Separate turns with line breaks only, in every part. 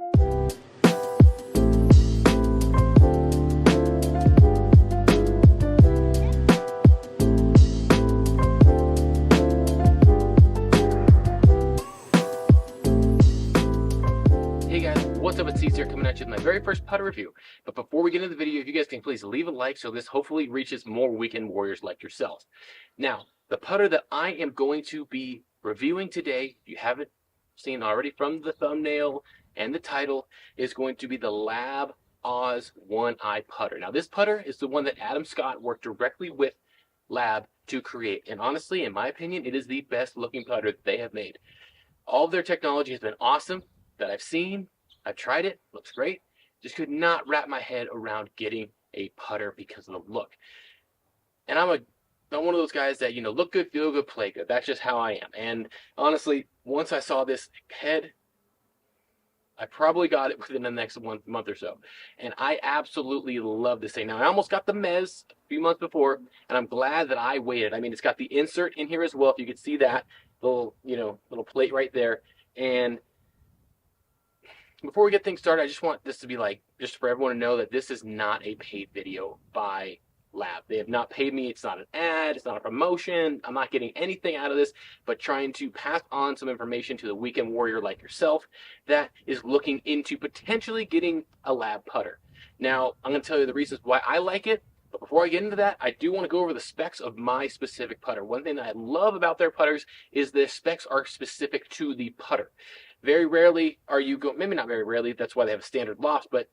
Hey guys, what's up? It's C's here coming at you with my very first putter review. But before we get into the video, if you guys can please leave a like so this hopefully reaches more weekend warriors like yourselves. Now, the putter that I am going to be reviewing today, if you haven't seen already from the thumbnail and the title, is going to be the LAB Oz.1i Putter. Now, this putter is the one that Adam Scott worked directly with LAB to create. And honestly, in my opinion, it is the best looking putter that they have made. All of their technology has been awesome that I've seen. I've tried it, looks great. Just could not wrap my head around getting a putter because of the look. And I'm one of those guys that, look good, feel good, play good. That's just how I am. And honestly, once I saw this head, I probably got it within the next month or so. And I absolutely love this thing. Now, I almost got the Mez a few months before, and I'm glad that I waited. I mean, it's got the insert in here as well, if you could see that little, little plate right there. And before we get things started, I just want this to be just for everyone to know that this is not a paid video by LAB. They have not paid me. It's not an ad. It's not a promotion. I'm not getting anything out of this, but trying to pass on some information to the weekend warrior like yourself that is looking into potentially getting a LAB putter. Now, I'm going to tell you the reasons why I like it, but before I get into that, I do want to go over the specs of my specific putter. One thing that I love about their putters is the specs are specific to the putter. Very rarely are you maybe not very rarely, that's why they have a standard loft, but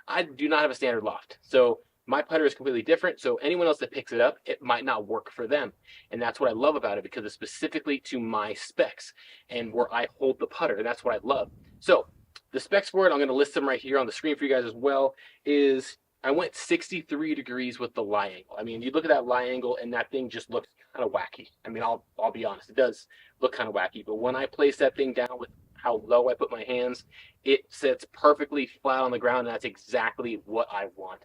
I do not have a standard loft. So my putter is completely different, so anyone else that picks it up, it might not work for them. And that's what I love about it, because it's specifically to my specs and where I hold the putter, and that's what I love. So the specs for it, I'm going to list them right here on the screen for you guys as well, is I went 63 degrees with the lie angle. I mean, you look at that lie angle and that thing just looks kind of wacky. I mean, I'll be honest, it does look kind of wacky, but when I place that thing down with how low I put my hands, it sits perfectly flat on the ground, and that's exactly what I want.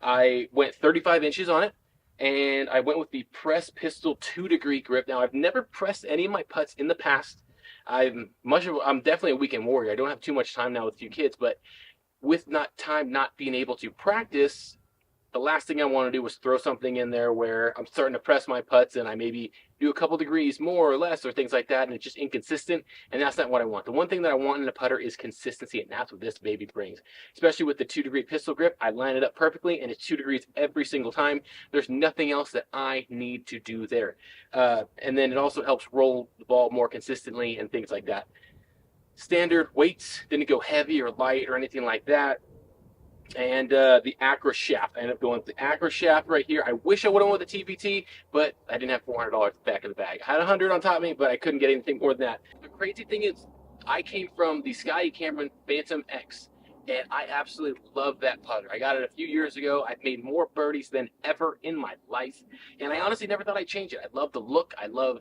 I went 35 inches on it, and I went with the Press Pistol 2-degree grip. Now, I've never pressed any of my putts in the past. I'm definitely a weekend warrior. I don't have too much time now with a few kids, but with not being able to practice, the last thing I want to do was throw something in there where I'm starting to press my putts and I maybe do a couple degrees more or less or things like that, and it's just inconsistent, and that's not what I want. The one thing that I want in a putter is consistency, and that's what this baby brings. Especially with the 2-degree pistol grip, I line it up perfectly, and it's 2 degrees every single time. There's nothing else that I need to do there. And then it also helps roll the ball more consistently and things like that. Standard weights, didn't go heavy or light or anything like that. And the Acra shaft. I ended up going with the Acra shaft right here. I wish I would have went with the TPT, but I didn't have $400 back in the bag. I had 100 on top of me, but I couldn't get anything more than that. The crazy thing is, I came from the Scotty Cameron Phantom X, and I absolutely love that putter. I got it a few years ago. I've made more birdies than ever in my life, and I honestly never thought I'd change it. I love the look. I love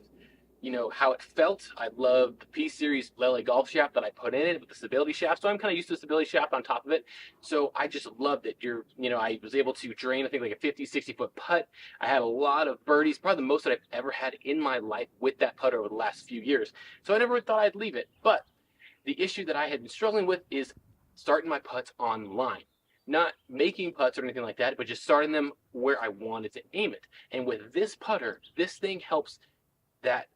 how it felt. I love the P-Series LA golf shaft that I put in it with the stability shaft. So I'm kind of used to the stability shaft on top of it. So I just loved it. I was able to drain, I think, like a 50, 60-foot putt. I had a lot of birdies, probably the most that I've ever had in my life with that putter over the last few years. So I never thought I'd leave it. But the issue that I had been struggling with is starting my putts on line. Not making putts or anything like that, but just starting them where I wanted to aim it. And with this putter, this thing helps that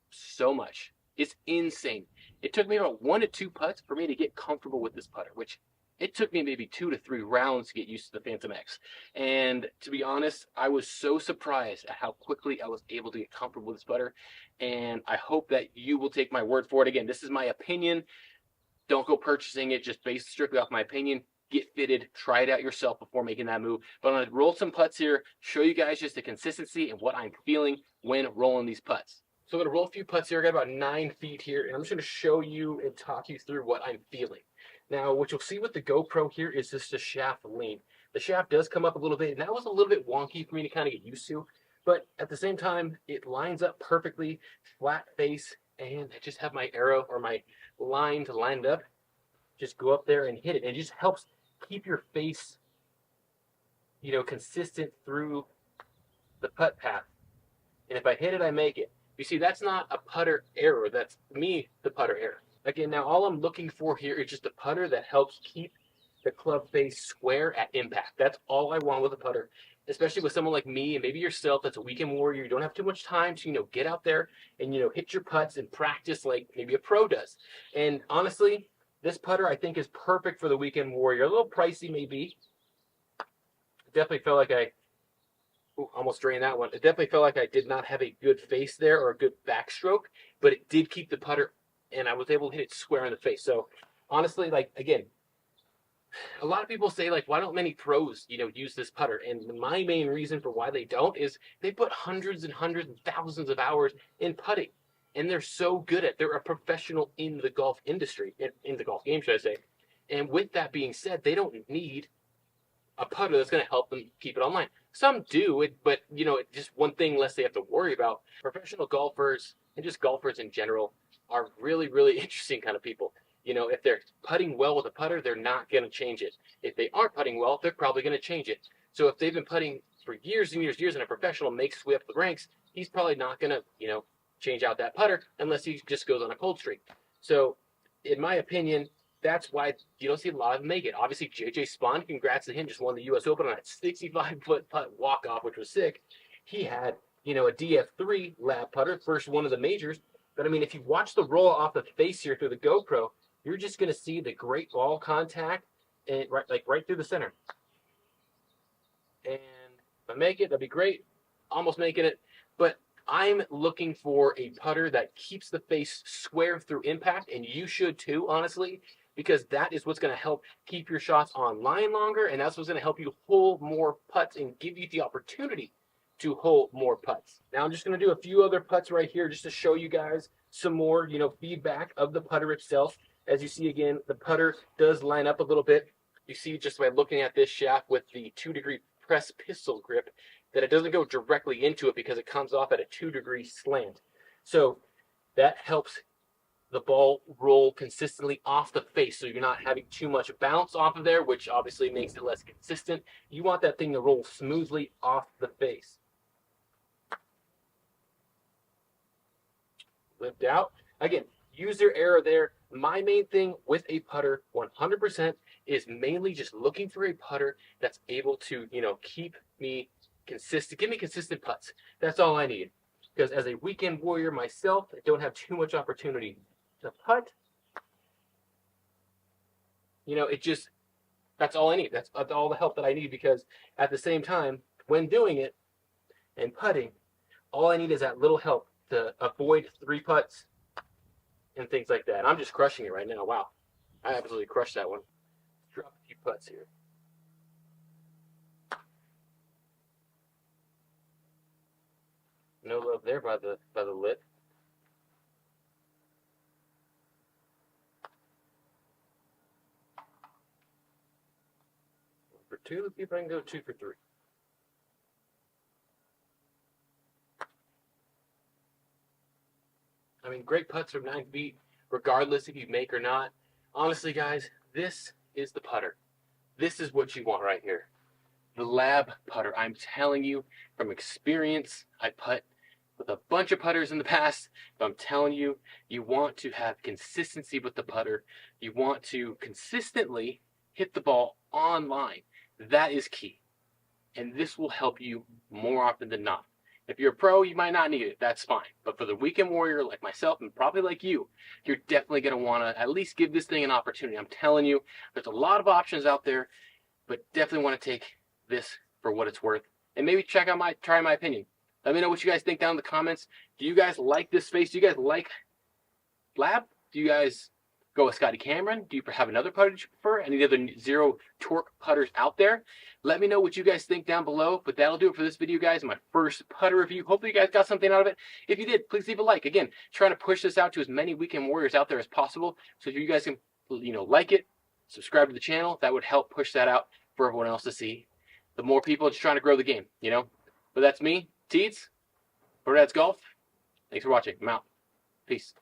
so much. It's insane. It took me about 1 to 2 putts for me to get comfortable with this putter, which it took me maybe 2 to 3 rounds to get used to the Phantom X. And to be honest, I was so surprised at how quickly I was able to get comfortable with this putter. And I hope that you will take my word for it. Again, this is my opinion. Don't go purchasing it just based strictly off my opinion. Get fitted, try it out yourself before making that move. But I'm going to roll some putts here, show you guys just the consistency and what I'm feeling when rolling these putts. So I'm going to roll a few putts here. I got about 9 feet here, and I'm just going to show you and talk you through what I'm feeling. Now, what you'll see with the GoPro here is just the shaft lean. The shaft does come up a little bit, and that was a little bit wonky for me to kind of get used to. But at the same time, it lines up perfectly, flat face, and I just have my arrow or my line to line it up. Just go up there and hit it. And it just helps keep your face, consistent through the putt path. And if I hit it, I make it. You see, that's not a putter error. That's me, the putter error. Again, now all I'm looking for here is just a putter that helps keep the club face square at impact. That's all I want with a putter, especially with someone like me and maybe yourself that's a weekend warrior. You don't have too much time to, get out there and, hit your putts and practice like maybe a pro does. And honestly, this putter I think is perfect for the weekend warrior. A little pricey maybe. Definitely felt like I almost drained that one. It definitely felt like I did not have a good face there or a good backstroke, but it did keep the putter and I was able to hit it square in the face. So honestly, like, again, a lot of people say, like, why don't many pros, use this putter? And my main reason for why they don't is they put hundreds and hundreds and thousands of hours in putting. And they're so good at it. They're a professional in the golf industry, in the golf game, should I say. And with that being said, they don't need a putter that's going to help them keep it online. Some do, but, just one thing less they have to worry about. Professional golfers and just golfers in general are really, really interesting kind of people. If they're putting well with a putter, they're not going to change it. If they aren't putting well, they're probably going to change it. So if they've been putting for years and years and a professional makes his way up the ranks, he's probably not going to, change out that putter unless he just goes on a cold streak. So in my opinion, that's why you don't see a lot of them make it. Obviously, J.J. Spaun, congrats to him, just won the U.S. Open on that 65-foot putt walk-off, which was sick. He had, a DF3 LAB putter, first one of the majors. But, I mean, if you watch the roll off the face here through the GoPro, you're just going to see the great ball contact and right through the center. And if I make it, that'd be great. Almost making it. But I'm looking for a putter that keeps the face square through impact, and you should too, honestly, because that is what's going to help keep your shots online longer, and that's what's going to help you hole more putts and give you the opportunity to hole more putts. Now I'm just going to do a few other putts right here just to show you guys some more, feedback of the putter itself. As you see, again, the putter does line up a little bit. You see just by looking at this shaft with the 2-degree press pistol grip that it doesn't go directly into it because it comes off at a 2-degree slant. So that helps the ball roll consistently off the face, so you're not having too much bounce off of there, which obviously makes it less consistent. You want that thing to roll smoothly off the face. Lift out. Again, use your arrow there. My main thing with a putter 100% is mainly just looking for a putter that's able to, keep me consistent, give me consistent putts. That's all I need. Because as a weekend warrior myself, I don't have too much opportunity to putt. That's all I need. That's all the help that I need, because at the same time, when doing it and putting, all I need is that little help to avoid 3 putts and things like that. I'm just crushing it right now. Wow. I absolutely crushed that one. Drop a few putts here. No love there by the lip. For 2, let's see if I can go 2 for 3. I mean, great putts from 9 feet, regardless if you make or not. Honestly, guys, this is the putter. This is what you want right here. The LAB putter. I'm telling you from experience, I putt with a bunch of putters in the past, but I'm telling you, you want to have consistency with the putter. You want to consistently hit the ball online. That is key. And this will help you more often than not. If you're a pro, you might not need it. That's fine. But for the weekend warrior like myself and probably like you, you're definitely going to want to at least give this thing an opportunity. I'm telling you, there's a lot of options out there, but definitely want to take this for what it's worth. And maybe try my opinion. Let me know what you guys think down in the comments. Do you guys like this space? Do you guys like LAB? Do you guys go with Scotty Cameron? Do you have another putter that you prefer? Any other zero torque putters out there? Let me know what you guys think down below. But that'll do it for this video, guys. My first putter review. Hopefully you guys got something out of it. If you did, please leave a like. Again, trying to push this out to as many weekend warriors out there as possible. So if you guys can, like it, subscribe to the channel. That would help push that out for everyone else to see. The more people just trying to grow the game, But that's me, Teeds, for Dad's Golf. Thanks for watching. I'm out. Peace.